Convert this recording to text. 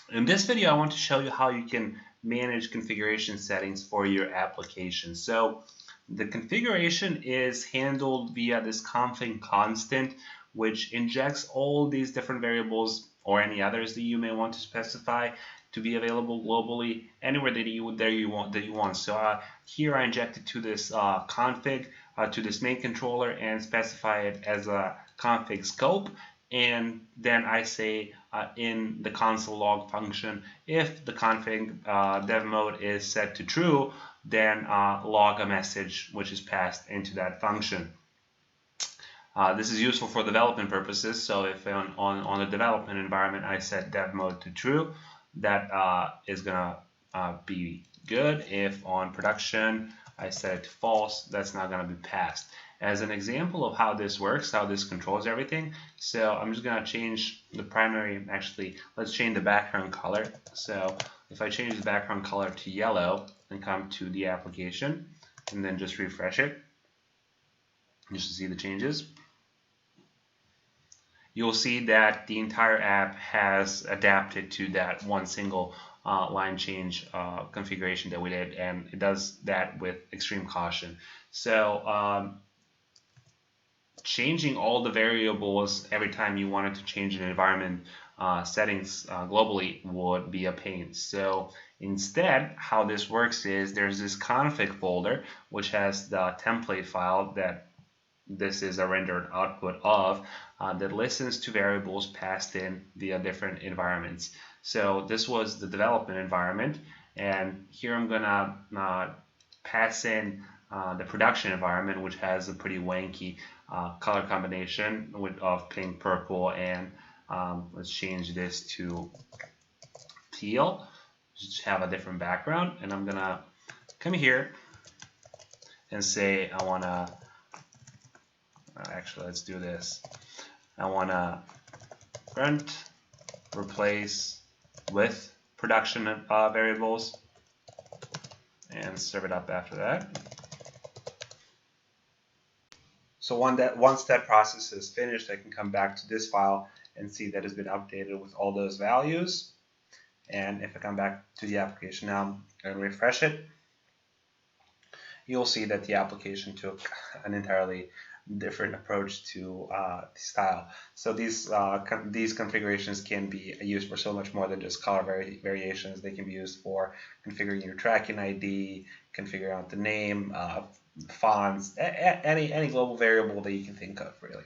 In this video, I want to show you how you can manage configuration settings for your application. So the configuration is handled via this config constant, which injects all these different variables or any others that you may want to specify to be available globally anywhere that you want. So here I injected to this config to this main controller and specify it as a config scope, and then I say in the console log function, if the config dev mode is set to true, then log a message which is passed into that function. This is useful for development purposes. So if on the development environment I set dev mode to true, that is gonna be good. If on production I set it to false, that's not gonna be passed. As an example of how this works, how this controls everything, so I'm just gonna change the primary, actually let's change the background color. So if I change the background color to yellow and come to the application and then just refresh it, you should see the changes. You'll see that the entire app has adapted to that one single line change configuration that we did, and it does that with extreme caution. So changing all the variables every time you wanted to change an environment settings globally would be a pain. So instead, how this works is there's this config folder which has the template file that this is a rendered output of that listens to variables passed in via different environments. So this was the development environment, and here I'm gonna pass in the production environment, which has a pretty wanky color combination of pink, purple, and let's change this to teal, just have a different background. And I'm gonna come here and say I wanna actually, let's do this. I want to print replace with production variables and serve it up after that. So once that process is finished, I can come back to this file and see that it's been updated with all those values. And if I come back to the application now and refresh it, you'll see that the application took an entirely different approach to style. So these configurations can be used for so much more than just color variations. They can be used for configuring your tracking ID, configuring out the name, fonts, any global variable that you can think of, really.